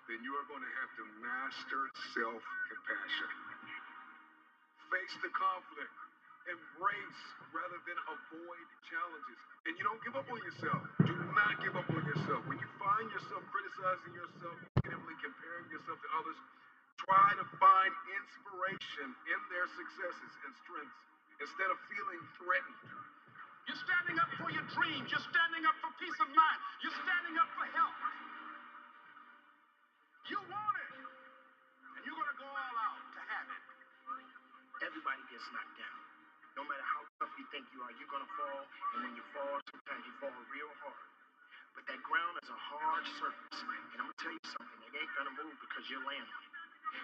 then you are going to have to master self-compassion. Face the conflict. Embrace rather than avoid challenges. And you don't give up on yourself. Do not give up on yourself. When you find yourself criticizing yourself, negatively comparing yourself to others, try to find inspiration in their successes and strengths instead of feeling threatened. You're standing up for your dreams. You're standing up for peace of mind. You're standing up for health. You want it. And you're going to go all out to have it. Everybody gets knocked down. No matter how tough you think you are, you're going to fall. And when you fall, sometimes you fall real hard. But that ground is a hard surface. And I'm going to tell you something. It ain't going to move because you're laying on it.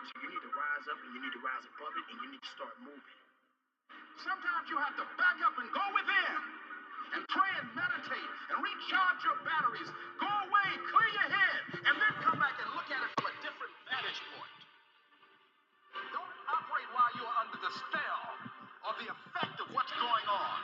So you need to rise up and you need to rise above it and you need to start moving. Sometimes you have to back up and go within and pray and meditate and recharge your batteries. Go away, clear your head, and then come back and look at it from a different vantage point. Don't operate while you're under the spell or the effect of what's going on.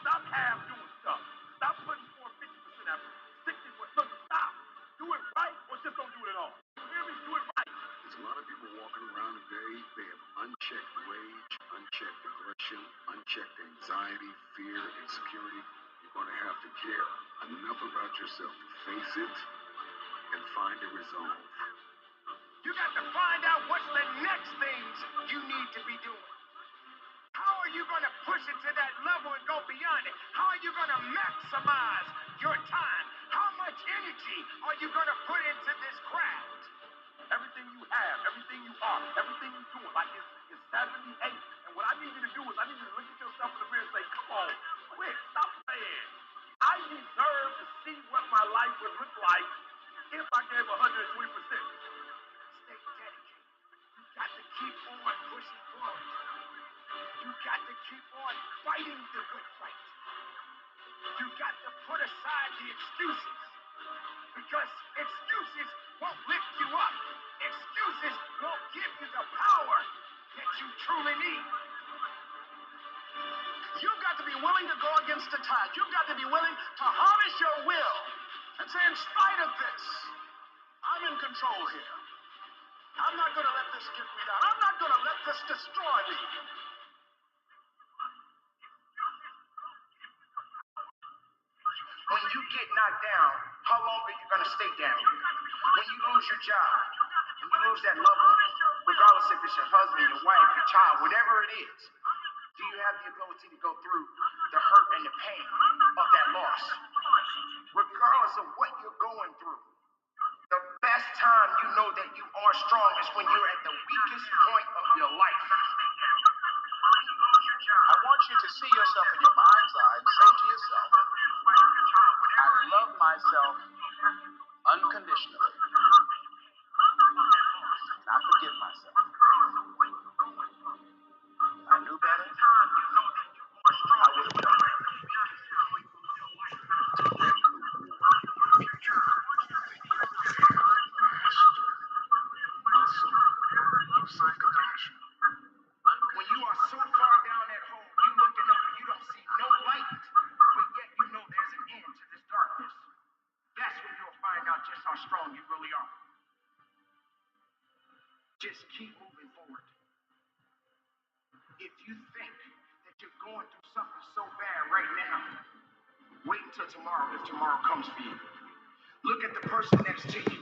Stop half doing stuff. Stop putting forth 50% effort, 60%. Look, stop. Do it right or just don't do it at all. Really do it right. There's a lot of people walking around today. They have unchecked rage, unchecked aggression, unchecked anxiety, fear, insecurity. You're going to have to care enough about yourself to face it and find a resolve. You got to find out what's the next things you need to be doing. How are you going to push it to that level and go beyond it? How are you going to maximize your time? How much energy are you going to put into this craft? Everything you have, everything you are, everything you're doing, like it's 78. And what I need you to do is I need you to look at yourself in the mirror and say, come on, quit, stop playing. I deserve to see what my life would look like if I gave 120%. Stay dedicated. You got to keep on pushing forward. You got to keep on fighting the good fight. You got to put aside the excuses. Because excuses won't lift you up. Excuses won't give you the power that you truly need. You've got to be willing to go against the tide. You've got to be willing to harness your will and say, in spite of this, I'm in control here. I'm not going to let this get me down. I'm not going to let this destroy me. When you get knocked down, how long are you going to stay down? When you lose your job, when you lose that loved one, regardless if it's your husband, your wife, your child, whatever it is, do you have the ability to go through the hurt and the pain of that loss? Regardless of what you're going through, the best time you know that you are strong is when you're at the weakest point of your life. I want you to see yourself in your mind's eye and say to yourself, I love myself unconditionally. And I forgive myself. If I knew better, I would have done better. When you are so far down that hole, you looking up and you don't see no light, but yet you know there's an end to this darkness. That's when you'll find out just how strong you really are. Just keep moving forward. If you think that you're going through something so bad right now, wait until tomorrow if tomorrow comes for you. Look at the person next to you.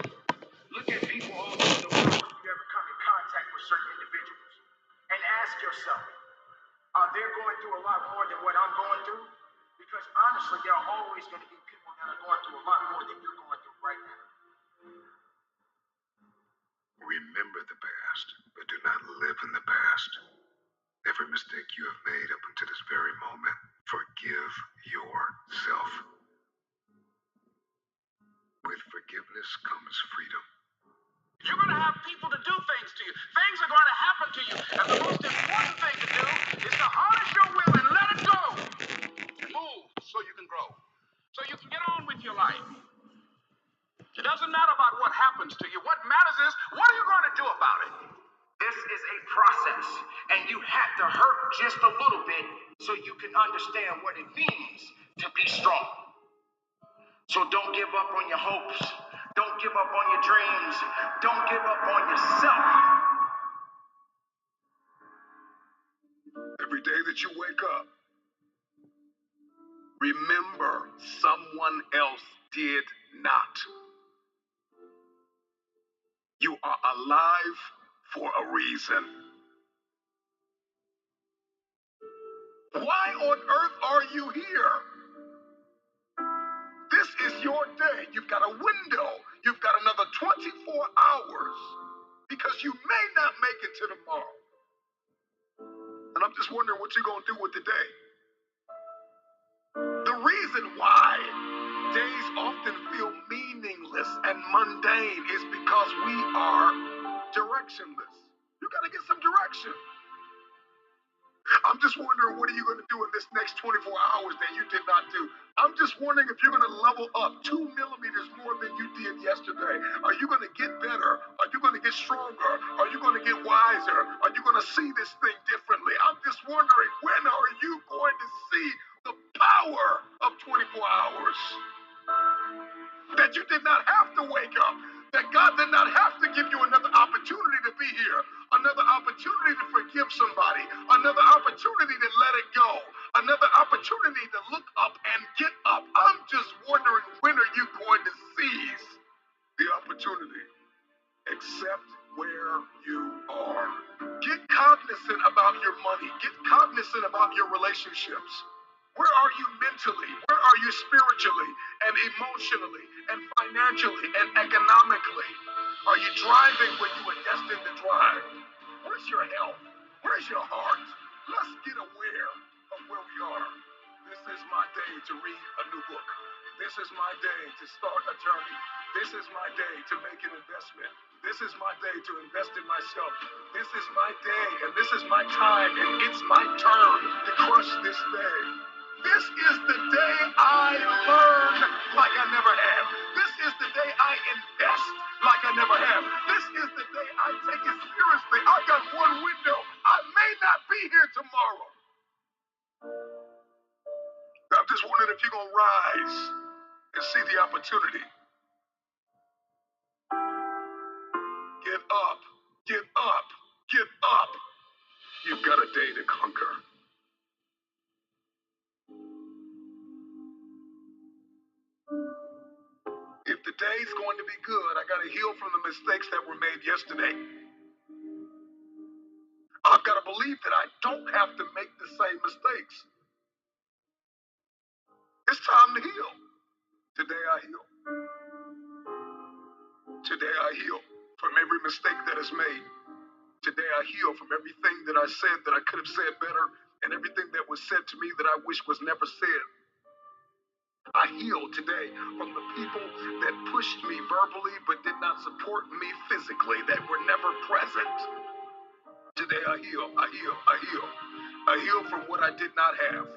Look at people all over the world if you ever come in contact with certain individuals. And ask yourself, are they going through a lot more than what I'm going through? Because honestly, there are always going to be people that are going through a lot more than you're going through right now. Remember the past, but do not live in the past. Every mistake you have made up until this very moment, forgive yourself. With forgiveness comes freedom. You're going to have people to do things to you. Things are going to happen to you. And the most important thing to do is to harness your will and let it go. Move so you can grow. So you can get on with your life. It doesn't matter about what happens to you. What matters is, what are you going to do about it? This is a process, and you have to hurt just a little bit so you can understand what it means to be strong. So don't give up on your hopes. Don't give up on your dreams. Don't give up on yourself. Every day that you wake up, remember someone else did not. You are alive for a reason. Why on earth are you here? This is your day. You've got a window. You've got another 24 hours because you may not make it to tomorrow. And I'm just wondering what you're going to do with the day. The reason why days often feel meaningless and mundane is because we are directionless. You got to get some direction. I'm just wondering, what are you going to do in this next 24 hours that you did not do? I'm just wondering if you're going to level up 2 millimeters more than you did yesterday. Are you going to get better? Are you going to get stronger? Are you going to get wiser? Are you going to see this thing differently? I'm just wondering, when are you going to see the power of 24 hours? That you did not have to wake up, that God did not have to give you another opportunity to be here, another opportunity to forgive somebody, another opportunity to let it go, another opportunity to look up and get up. I'm just wondering, when are you going to seize the opportunity? Accept where you are. Get cognizant about your money. Get cognizant about your relationships. Where are you mentally? Where are you spiritually and emotionally and financially and economically? Are you driving where you were destined to drive? Where's your health? Where's your heart? Let's get aware of where we are. This is my day to read a new book. This is my day to start a journey. This is my day to make an investment. This is my day to invest in myself. This is my day and this is my time and it's my turn to crush this day. This is the day I learn like I never have. This is the day I invest like I never have. This is the day I take it seriously. I got one window. I may not be here tomorrow. I'm just wondering if you're going to rise and see the opportunity. Get up, get up, get up. You've got a day to conquer. If the day's going to be good, I got to heal from the mistakes that were made yesterday. I've got to believe that I don't have to make the same mistakes. It's time to heal. Today I heal. Today I heal from every mistake that is made. Today I heal from everything that I said that I could have said better and everything that was said to me that I wish was never said. I heal today from the people that pushed me verbally but did not support me physically, that were never present. Today I heal, I heal, I heal. I heal from what I did not have.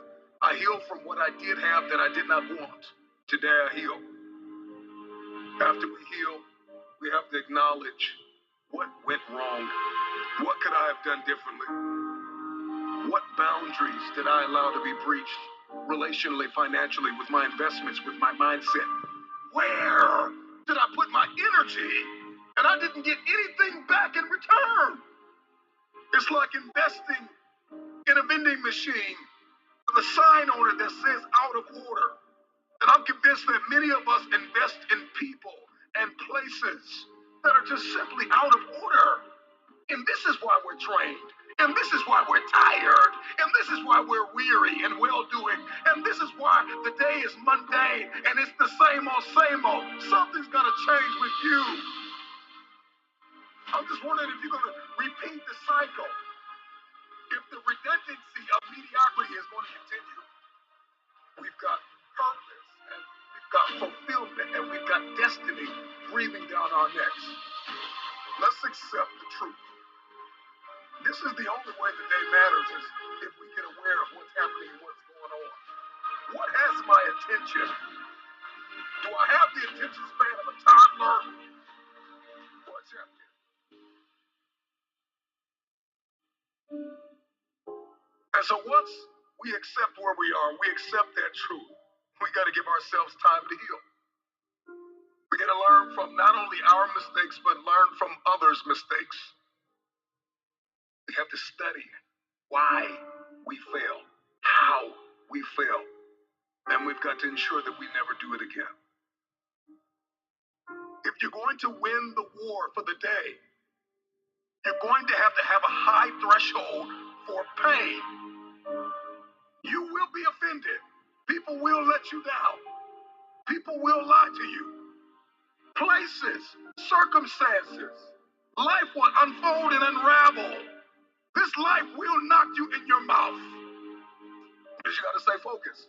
I heal from what I did have that I did not want. Today I heal. After we heal, we have to acknowledge what went wrong. What could I have done differently? What boundaries did I allow to be breached relationally, financially, with my investments, with my mindset? Where did I put my energy and I didn't get anything back in return? It's like investing in a vending machine with a sign on it that says out of order. And I'm convinced that many of us invest in people and places that are just simply out of order. And this is why we're drained. And this is why we're tired. And this is why we're weary and well-doing. And this is why the day is mundane and it's the same old, same old. Something's got to change with you. I'm just wondering if you're going to repeat the cycle. If the redundancy of mediocrity is going to continue. We've got purpose and we've got fulfillment and we've got destiny breathing down our necks. Let's accept the truth. This is the only way the day matters, is if we get aware of what's happening and what's going on. What has my attention? Do I have the attention span of a toddler or a champion? And so once we accept where we are, we accept that truth, we got to give ourselves time to heal. We got to learn from not only our mistakes, but learn from others' mistakes. We have to study why we fail, how we fail, and we've got to ensure that we never do it again. If you're going to win the war for the day, you're going to have a high threshold for pain. You will be offended. People will let you down. People will lie to you. Places, circumstances, life will unfold and unravel. This life will knock you in your mouth. But you got to stay focused.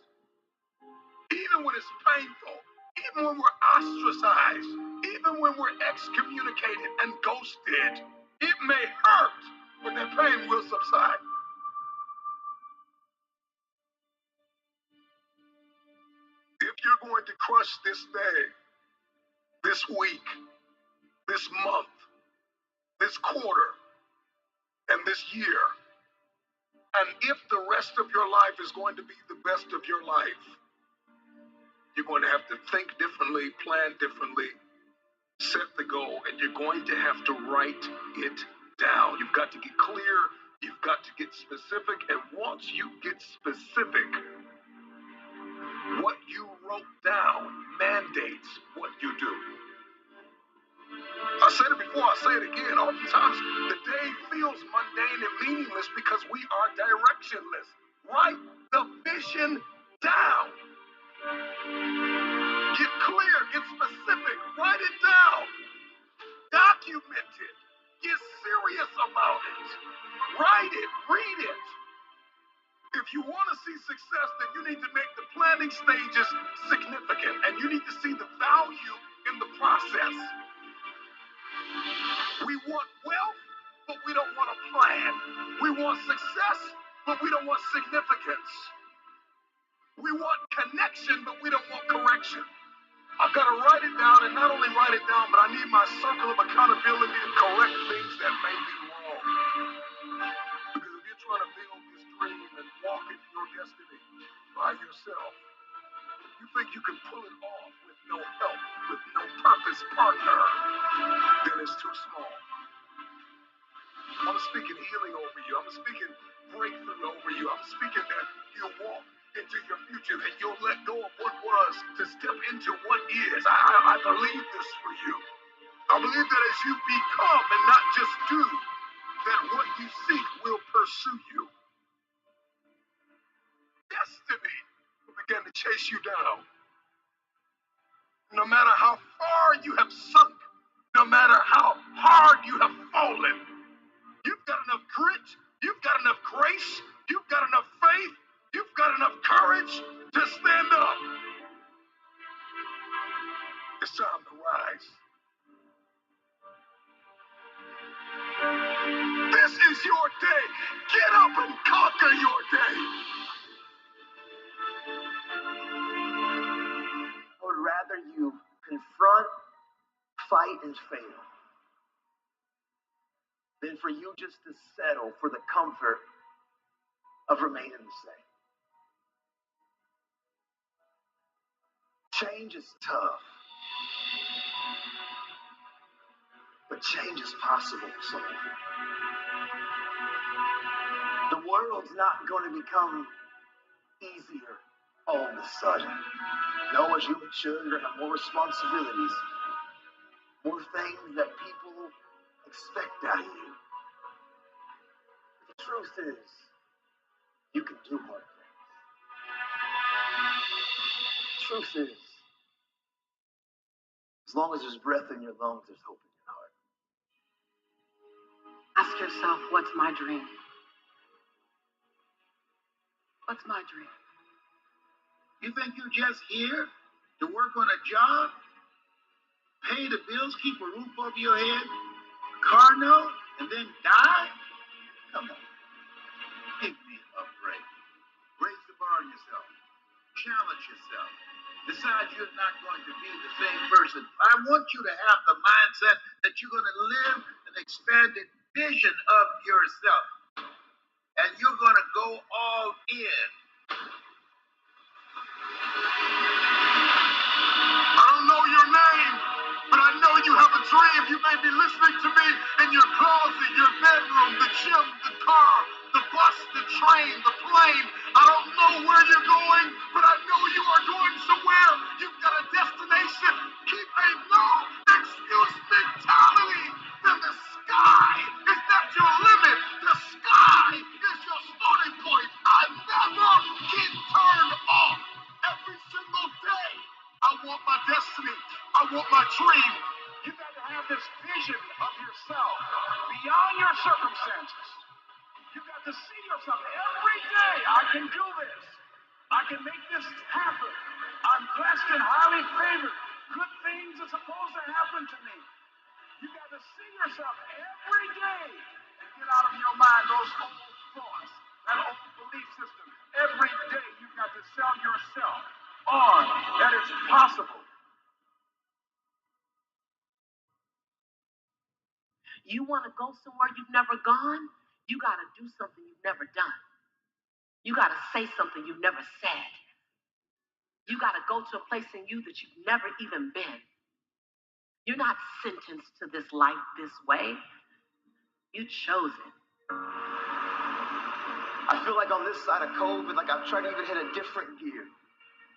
Even when it's painful, even when we're ostracized, even when we're excommunicated and ghosted, it may hurt, but that pain will subside. If you're going to crush this day, this week, this month, this quarter, and this year, and if the rest of your life is going to be the best of your life, you're going to have to think differently, plan differently, set the goal, and you're going to have to write it down. You've got to get clear, you've got to get specific, and once you get specific, what you wrote down mandates what you do. I said it before, I say it again. Oftentimes, the day feels mundane and meaningless because we are directionless. Write the vision down. Get clear, get specific, write it down. Document it. Get serious about it. Write it, read it. If you want to see success, then you need to make the planning stages significant, and you need to see the value in the process. We want wealth, but we don't want a plan. We want success, but we don't want significance. We want connection, but we don't want correction. I've got to write it down, and not only write it down, but I need my circle of accountability to correct things that may be wrong. Because if you're trying to build this dream and walk in your destiny by yourself, you think you can pull it off with no help, with no purpose partner, then it's too small. I'm speaking healing over you. I'm speaking breakthrough over you. I'm speaking that you'll walk into your future, that you'll let go of what was to step into what is. I believe this for you. I believe that as you become and not just do, that what you seek will pursue you. Destiny will begin to chase you down. No matter how far you have sunk, no matter how hard you have fallen, you've got enough grit, you've got enough grace, you've got enough faith, you've got enough courage to stand up. It's time to rise. This is your day. Get up and conquer your day. I would rather you confront, fight, and fail than for you just to settle for the comfort of remaining the same. Change is tough, but change is possible. So the world's not going to become easier all of a sudden. No, as you mature, you're going to have more responsibilities, more things that people expect out of you. The truth is, you can do hard things. The truth is, as long as there's breath in your lungs, there's hope in your heart. Ask yourself, what's my dream? What's my dream? You think you're just here to work on a job, pay the bills, keep a roof over your head, a car note, and then die? Come on. Give me a break. Raise the bar on yourself. Challenge yourself. Decide you're not going to be the same person. I want you to have the mindset that you're going to live an expanded vision of yourself. And you're going to go all in. I don't know your name, dream. You may be listening to me in your closet, your bedroom, the gym, the car, the bus, the train, the plane. I don't know where you're going, but I know you are going somewhere. You've got a destination. Keep a no excuse mentality. Then the sky is not your limit. The sky is your starting point. I never get turned off. Every single day, I want my destiny. I want my dream. You got to have this vision of yourself beyond your circumstances. You got to see yourself every day. I can do this. I can make this happen. I'm blessed and highly favored. Good things are supposed to happen to me. You got to see yourself every day and get out of your mind those old thoughts, that old belief system. Every day you got to sell yourself on that it's possible. You want to go somewhere you've never gone? You got to do something you've never done. You got to say something you've never said. You got to go to a place in you that you've never even been. You're not sentenced to this life this way. You chose it. I feel like on this side of COVID, like I've tried to even hit a different gear.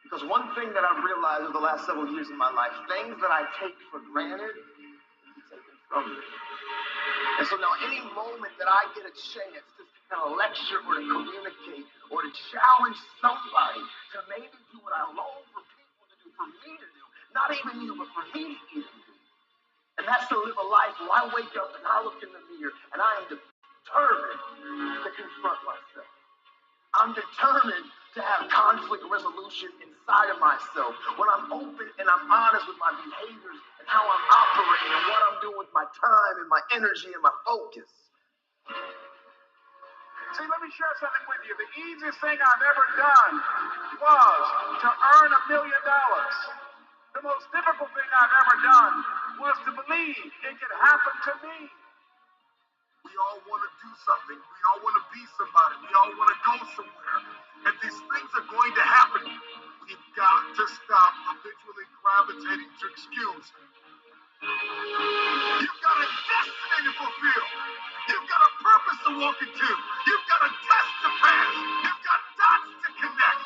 Because one thing that I've realized over the last several years in my life, things that I take for granted, be taken from me. And so now any moment that I get a chance to kind of lecture or to communicate or to challenge somebody to maybe do what I long for people to do, for me to do, not even you, but for me to even do. And that's to live a life where I wake up and I look in the mirror and I am determined to confront myself. I'm determined to have conflict resolution inside of myself. When I'm open and I'm honest with my behaviors and how I'm operating and what I'm doing with my time and my energy and my focus. See, let me share something with you. The easiest thing I've ever done was to earn $1 million. The most difficult thing I've ever done was to believe it could happen to me. We all want to do something. We all want to be somebody. We all want to go somewhere. And these things are going to happen. We've got to stop habitually gravitating to excuses. You've got a destiny to fulfill. You've got a purpose to walk into. You've got a test to pass. You've got dots to connect,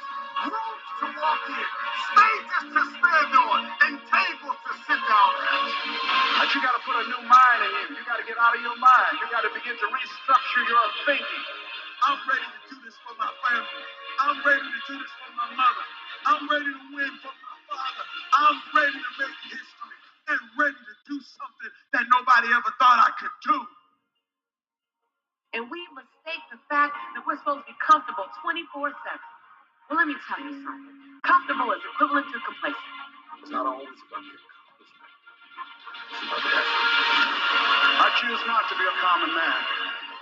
rooms to walk in, stages to stand on, and tables to sit down at. But you got to put a new mind in you. You got to get out of your mind. You got to begin to restructure your thinking. I'm ready to do this for my family. I'm ready to do this for my mother. I'm ready to win for my father. I'm ready to make history and ready to do something that nobody ever thought I could do. And we mistake the fact that we're supposed to be comfortable 24/7. Well, let me tell you something. Comfortable is equivalent to complacent. It's not always about the accomplishment. It's about the effort. I choose not to be a common man.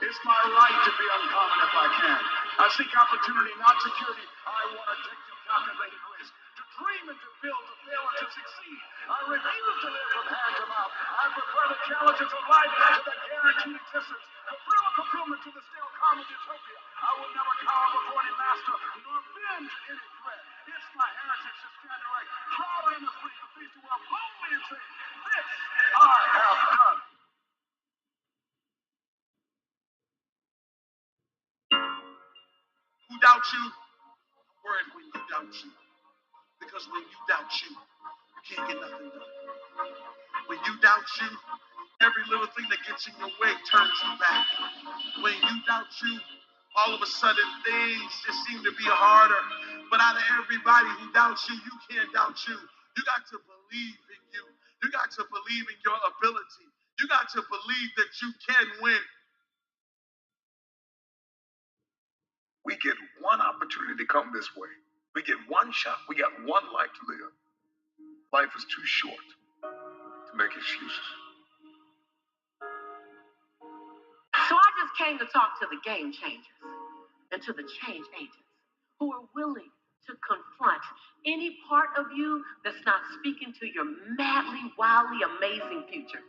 It's my right to be uncommon if I can. I seek opportunity, not security. I want to take the calculated risk. To dream and to build, to fail and to succeed. I refuse to live from hand to mouth. I prefer the challenges of life to the guaranteed existence. The thrill of fulfillment to the stale calm of utopia. I will never cower before any master, nor bend to any threat. It's my heritage to stand erect, proud and free, to face the world boldly and say, this I have done. Who doubts you? I'm worried when you doubt you. Because when you doubt you, you can't get nothing done. When you doubt you, every little thing that gets in your way turns you back. When you doubt you, all of a sudden things just seem to be harder. But out of everybody who doubts you, you can't doubt you. You got to believe in you. You got to believe in your ability. You got to believe that you can win. We get one opportunity to come this way. We get one shot. We got one life to live. Life is too short to make excuses. So I just came to talk to the game changers and to the change agents who are willing to confront any part of you that's not speaking to your madly, wildly amazing future.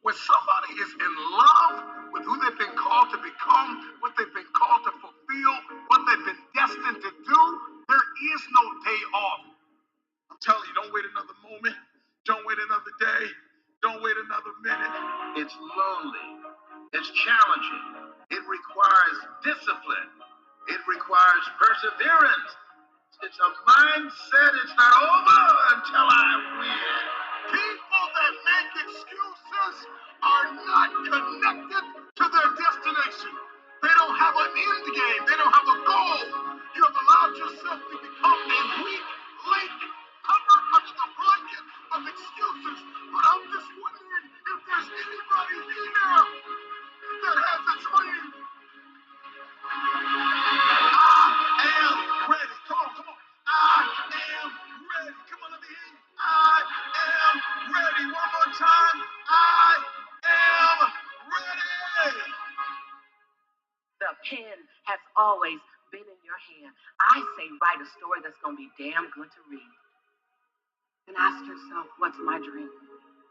When somebody is in love with who they've been called to become, what they've been called to fulfill, what they've been destined to do, there is no day off. I'm telling you, don't wait another moment. Don't wait another day. Don't wait another a minute. It's lonely. It's challenging. It requires discipline. It requires perseverance. It's a mindset. It's not over until I win. People that make excuses are not connected to their destination. They don't have an end game. They don't have a goal. You have allowed yourself to become a weak link covered under the blanket of excuses. But I'm just wondering if there's anybody here that has a dream. I am ready. Come on, come on. I am ready. Come on, let me hear you. I am ready. One more time. I am ready. The pen has always been in your hand. I say write a story that's going to be damn good to read. And ask yourself, what's my dream?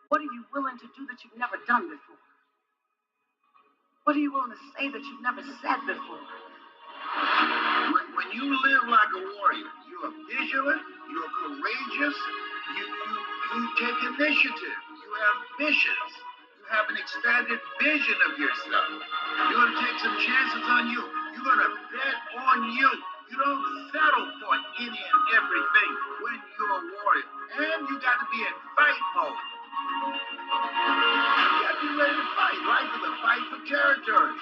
What are you willing to do that you've never done before? What are you willing to say that you've never said before? When you live like a warrior, you're vigilant, you're courageous, you take initiative, you have missions, you have an expanded vision of yourself. You're going to take some chances on you. You're going to bet on you. You don't settle for any and everything when you're a warrior. And you got to be in fight mode. You got to be ready to fight. Life is a fight for territory.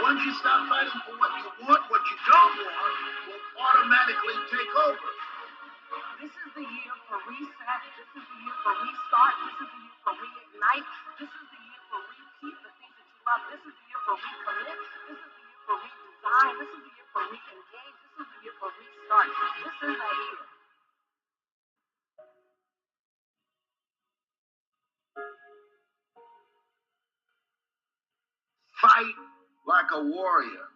Once you stop fighting for what you want, what you don't want will automatically take over. This is the year for reset. This is the year for restart. This is the year for reignite. This is the year for repeat the things that you love. This is the year for recommit. This is the year for redesign. This is the year for reengage. This is the year for restart. This is that year. Fight like a warrior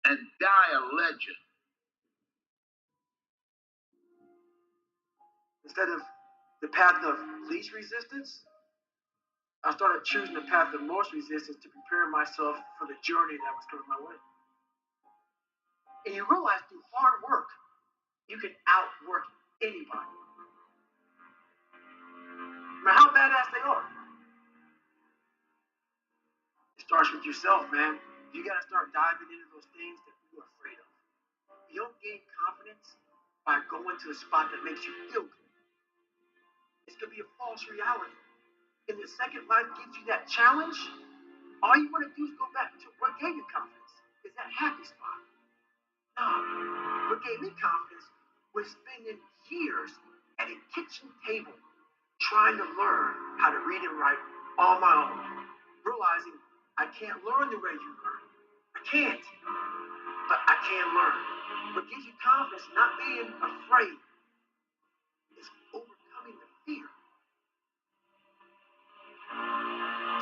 and die a legend. Instead of the path of least resistance, I started choosing the path of most resistance to prepare myself for the journey that was coming my way. And you realize through hard work, you can outwork anybody. No matter how badass they are. It starts with yourself, man. You got to start diving into those things that you're afraid of. You don't gain confidence by going to a spot that makes you feel good. It's going to be a false reality. And the second life gives you that challenge, all you want to do is go back to what gave you confidence. Is that happy spot. No. What gave me confidence was spending years at a kitchen table trying to learn how to read and write on my own. Realizing I can't learn the way you learn. I can't. But I can learn. What gives you confidence, not being afraid, is overcoming the fear.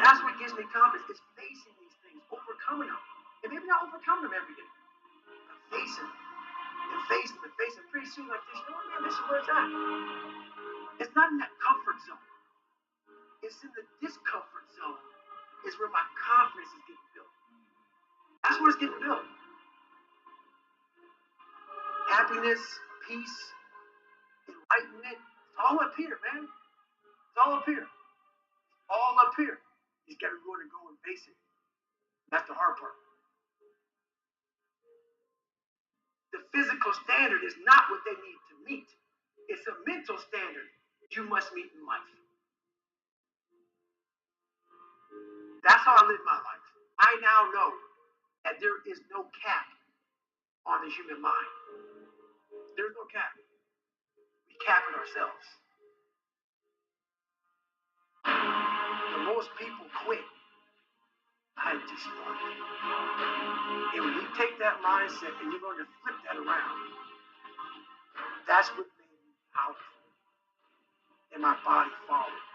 That's what gives me confidence, is facing these things, overcoming them. And maybe not overcoming them every day, but facing them. And facing them, and facing them. Pretty soon like this, you know what, man, this is where it's at. It's not in that comfort zone. It's in the discomfort zone is where my confidence is getting built. That's where it's getting built. Happiness, peace, enlightenment, it's all up here, man. It's all up here. All up here. You just got to go and face it. That's the hard part. The physical standard is not what they need to meet. It's a mental standard you must meet in life. That's how I live my life. I now know that there is no cap on the human mind. There's no cap. We cap it ourselves. When most people quit, I just started. And when you take that mindset and you're going to flip that around, that's what made me powerful. And my body followed.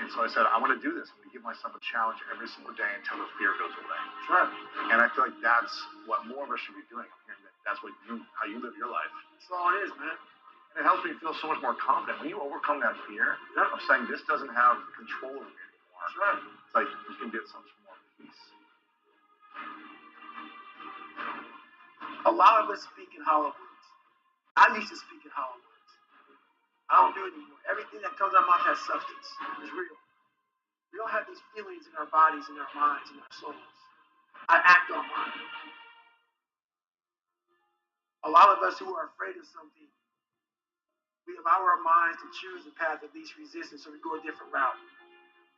And so I said, I want to do this. I'm going to give myself a challenge every single day until the fear goes away. That's right. And I feel like that's what more of us should be doing. I'm hearing that that's what how you live your life. That's all it is, man. And it helps me feel so much more confident. When you overcome that fear of saying this doesn't have control of me anymore. That's right. It's like you can get so much more peace. A lot of us speak in hollow words. I used to speak in hollow words. I don't do it anymore. Everything that comes out of my mouth has substance. It's real. We all have these feelings in our bodies, in our minds, in our souls. I act on mine. A lot of us who are afraid of something, we allow our minds to choose the path of least resistance, so we go a different route.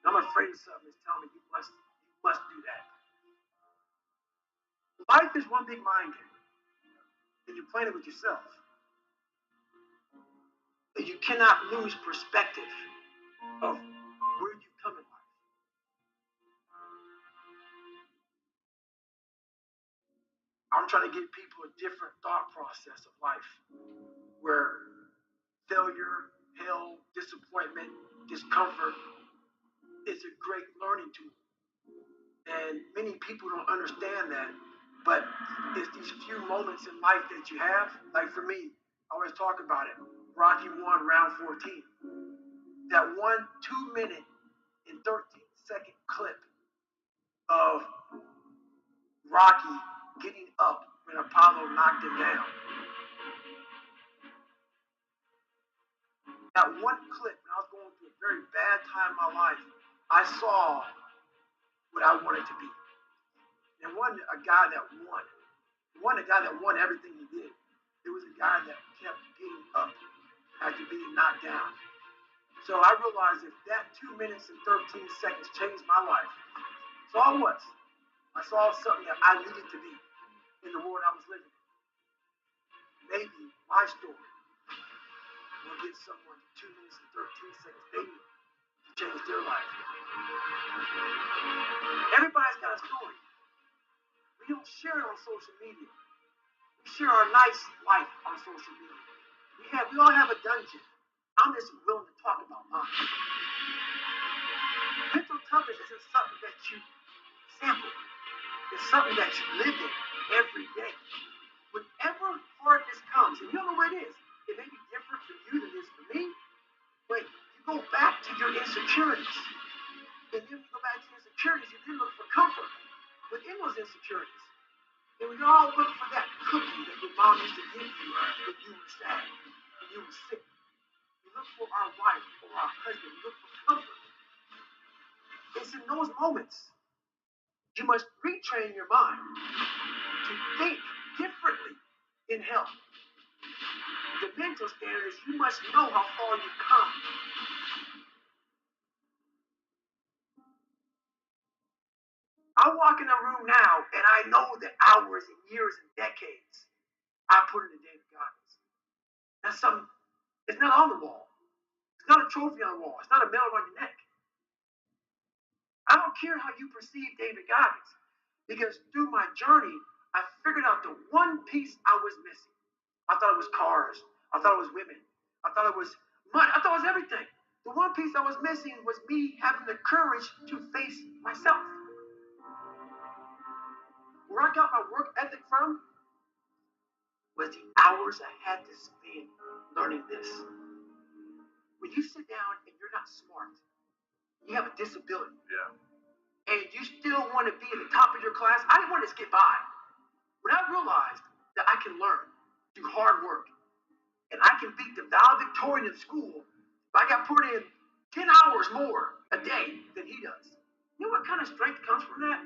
And I'm afraid of something that's telling me you must do that. Life is one big mind game, and you're playing it with yourself. And you cannot lose perspective of where you've come in life. I'm trying to give people a different thought process of life, where failure, hell, disappointment, discomfort is a great learning tool. And many people don't understand that, but it's these few moments in life that you have. Like for me, I always talk about it. Rocky 1, round 14. That 2-minute and 13-second clip of Rocky getting up when Apollo knocked him down. That one clip, when I was going through a very bad time in my life, I saw what I wanted to be. It wasn't a guy that won. It wasn't a guy that won everything he did. It was a guy that kept getting up after being knocked down. So I realized if that 2 minutes and 13 seconds changed my life, that's all it was. I saw something that I needed to be in the world I was living in. Maybe my story will get someone 2 minutes and 13 seconds they need to change their life. Everybody's got a story. We don't share it on social media. We share our nice life on social media. We all have a dungeon. I'm just willing to talk about mine. Mental toughness isn't something that you sample. It's something that you live in every day. Whenever hardness comes, and you don't know what it is, it may be different for you than it is for me, but you go back to your insecurities. And then when you go back to your insecurities, you then look for comfort within those insecurities. And we all look for that cookie that your mom used to give you when you were sad, when you were sick. We look for our wife or our husband. We look for comfort. It's in those moments you must retrain your mind to think differently in health. The mental standard is you must know how far you've come. I walk in a room now and I know the hours and years and decades I put into David Goggins. That's something, it's not on the wall. It's not a trophy on the wall. It's not a medal on your neck. I don't care how you perceive David Goggins, because through my journey, I figured out the one piece I was missing. I thought it was cars. I thought it was women. I thought it was money. I thought it was everything. The one piece I was missing was me having the courage to face myself. Where I got my work ethic from was the hours I had to spend learning this. When you sit down and you're not smart, you have a disability. Yeah. And you still want to be at the top of your class, I didn't want to just get by. When I realized that I can learn through hard work, and I can beat the valedictorian in school if I got put in 10 hours more a day than he does. You know what kind of strength comes from that?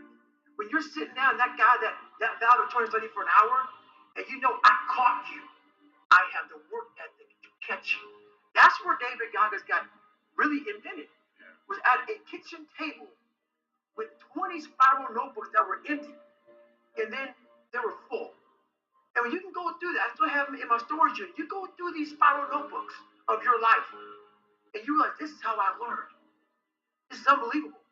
When you're sitting down, that guy, that valedictorian studied for an hour, and you know I caught you. I have the work ethic to catch you. That's where David Goggins got really invented. Was at a kitchen table with 20 spiral notebooks that were empty, and then they were full. And when you can go through that, I still have them in my storage unit. You go through these spiral notebooks of your life, and you realize this is how I learned. This is unbelievable.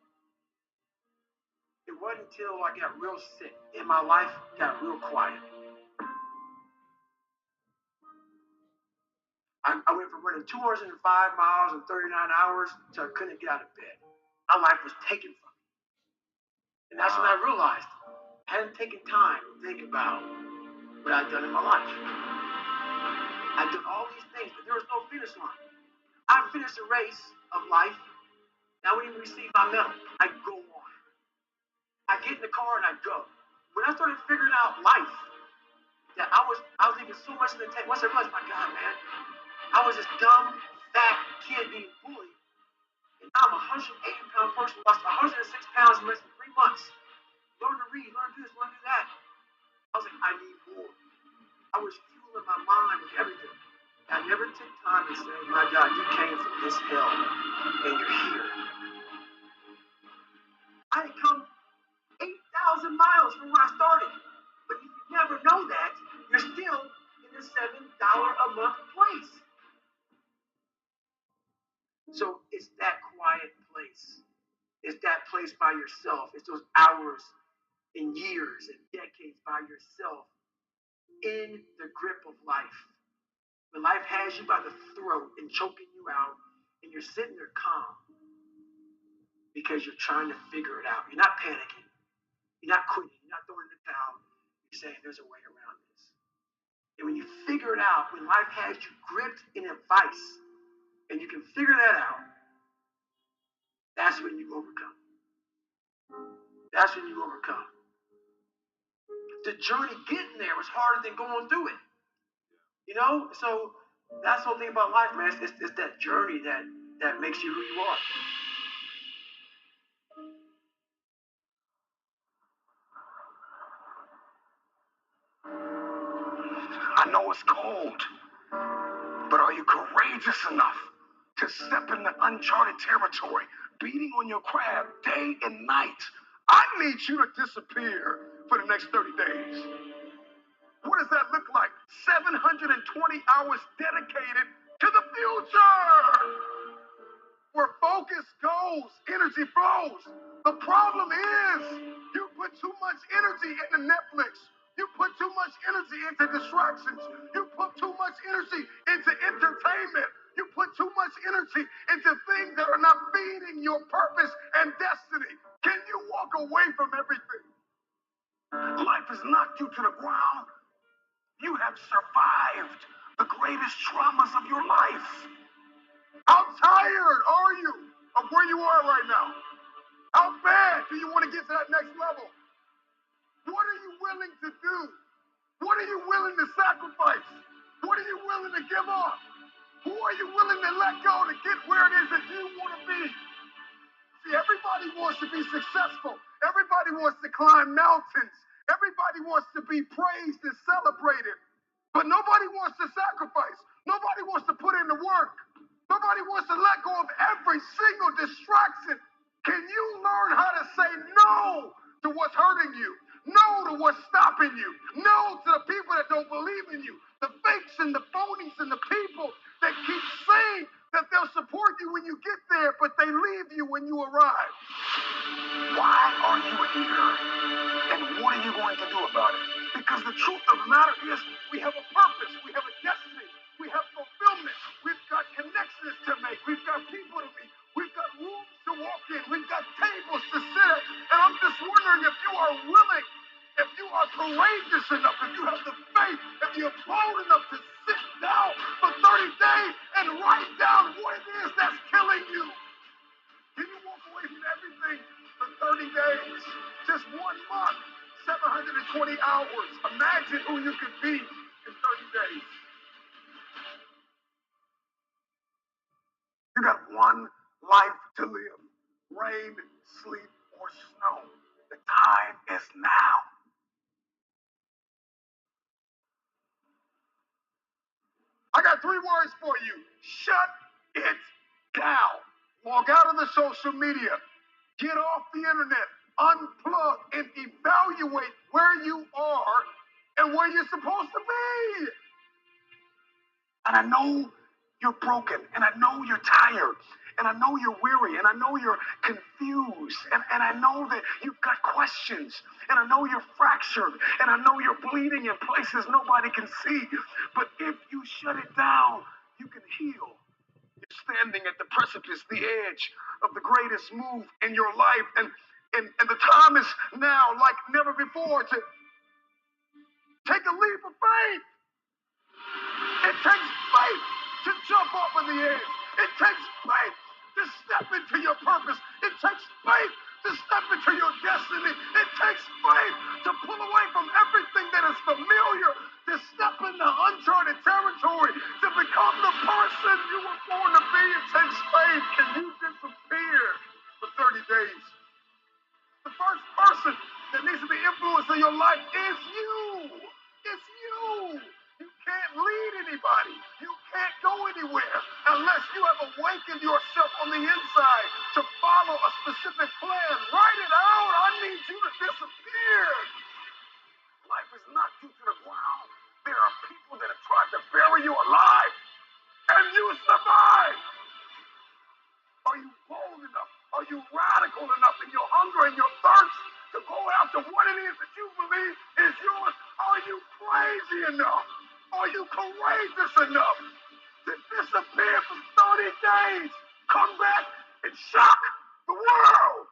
It wasn't until I got real sick and my life got real quiet. I went from running 205 miles in 39 hours to I couldn't get out of bed. My life was taken from me. And that's when I realized I hadn't taken time to think about what I'd done in my life. I'd done all these things, but there was no finish line. I finished the race of life. Now when you receive my medal, I go on. I get in the car and I go. When I started figuring out life, that I was leaving so much in the tank. Once I realized, my God, man, I was this dumb, fat kid being bullied. And now I'm a 180-pound person, lost 106 pounds in less than 3 months. Learn to read, learn to do this, learn to do that. I was like, I need more. I was fueling my mind with everything. I never took time to say, my God, you came from this hell and you're here. I had come 8,000 miles from where I started. But if you never know that, you're still in the $7 a month place. So it's that quiet place. It's that place by yourself. It's those hours and years and decades by yourself in the grip of life. When life has you by the throat and choking you out, and you're sitting there calm because you're trying to figure it out. You're not panicking. You're not quitting. You're not throwing in the towel. You're saying there's a way around this. And when you figure it out, when life has you gripped in a vice, and you can figure that out, that's when you overcome. That's when you overcome. The journey getting there was harder than going through it. You know? So that's the whole thing about life, man. It's that journey that makes you who you are. I know it's cold, but are you courageous enough to step into uncharted territory, beating on your craft day and night? I need you to disappear for the next 30 days. What does that look like? 720 hours dedicated to the future. Where focus goes, energy flows. The problem is you put too much energy into Netflix. You put too much energy into distractions. You put too much energy into entertainment. You put too much energy into things that are not feeding your purpose and destiny. Can you walk away from everything? Life has knocked you to the ground. You have survived the greatest traumas of your life. How tired are you of where you are right now? How bad do you want to get to that next level? What are you willing to do? What are you willing to sacrifice? What are you willing to give up? Who are you willing to let go to get where it is that you want to be? See, everybody wants to be successful. Everybody wants to climb mountains. Everybody wants to be praised and celebrated. But nobody wants to sacrifice. Nobody wants to put in the work. Nobody wants to let go of every single distraction. Can you learn how to say no to what's hurting you? No to what's stopping you. No to the people that don't believe in you. The fakes and the phonies and the people that keep saying that they'll support you when you get there, but they leave you when you arrive. Why are you here? And what are you going to do about it? Because the truth of the matter is we have a purpose. We have a destiny. We have fulfillment. We've got connections to make. We've got people to meet. We've got rooms to walk in. We've got tables to sit at. And I'm just wondering if you are willing, if you are courageous enough, if you have the faith, if you're bold enough to sit down for 30 days and write down what it is that's killing you. Can you walk away from everything for 30 days? Just 1 month, 720 hours. Imagine who you could be in 30 days. You got one life to live. Rain, sleet, or snow. The time is now. I got 3 words for you. Shut it down. Log out of the social media. Get off the internet. Unplug and evaluate where you are and where you're supposed to be. And I know you're broken, and I know you're tired, and I know you're weary, and I know you're confused, and I know that you've got questions, and I know you're fractured, and I know you're bleeding in places nobody can see. But if you shut it down, you can heal. You're standing at the precipice, the edge of the greatest move in your life, and the time is now like never before to take a leap of faith. It takes faith to jump off of the edge. It takes faith to step into your purpose. It takes faith to step into your destiny. It takes faith to pull away from everything that is familiar, to step into uncharted territory, to become the person you were born to me, it takes faith. Can you disappear for 30 days? The first person that needs to be influenced in your life is you. It's you. You can't lead anybody. You can't go anywhere unless you have awakened yourself on the inside to follow a specific plan. Write it out. I need you to disappear. Life is not due to the ground. There are people that have tried to bury you alive, and you survive. Are you bold enough? Are you radical enough in your hunger and your thirst to go after what it is that you believe is yours? Are you crazy enough? Are you courageous enough to disappear for 30 days? Come back and shock the world.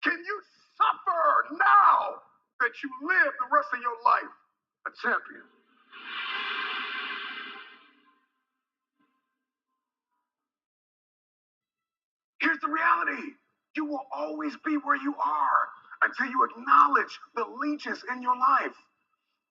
Can you suffer now that you live the rest of your life a champion? Here's the reality. You will always be where you are until you acknowledge the leeches in your life.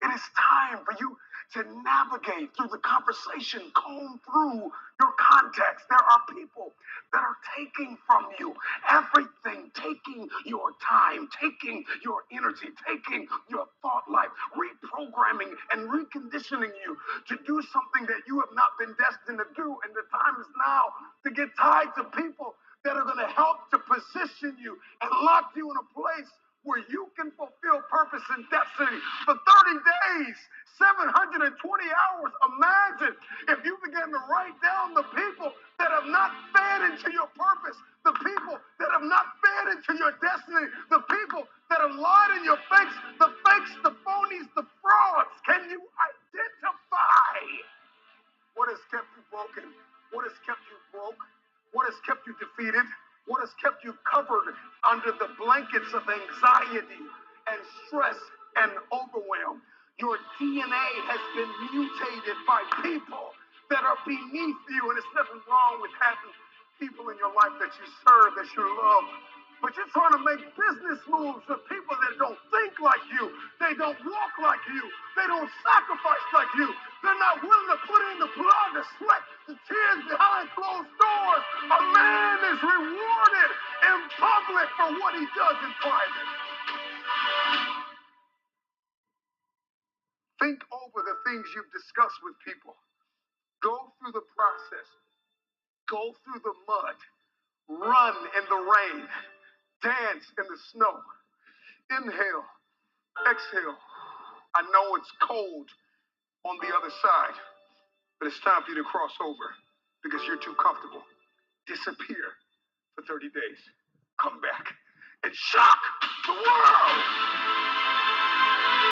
It is time for you to navigate through the conversation, comb through your context. There are people that are taking from you everything, taking your time, taking your energy, taking your thought life, reprogramming and reconditioning you to do something that you have not been destined to do. And the time is now to get tied to people that are going to help to position you and lock you in a place where you can fulfill purpose and destiny for 30 days, 720 hours. Imagine if you began to write down the people that have not fed into your purpose, the people that have not fed into your destiny, the people that have lied in your face, the fakes, the phonies, the frauds. Can you identify what has kept you broken? What has kept you broke? What has kept you defeated? What has kept you covered under the blankets of anxiety and stress and overwhelm? Your DNA has been mutated by people that are beneath you, and it's nothing wrong with having people in your life that you serve, that you love. But you're trying to make business moves with people that don't think like you. They don't walk like you. They don't sacrifice like you. They're not willing to put in the blood, the sweat, the tears behind closed doors. A man is rewarded in public for what he does in private. Think over the things you've discussed with people. Go through the process. Go through the mud. Run in the rain. Dance in the snow. Inhale. Exhale. I know it's cold on the other side, but it's time for you to cross over because you're too comfortable. Disappear for 30 days. Come back and shock the world.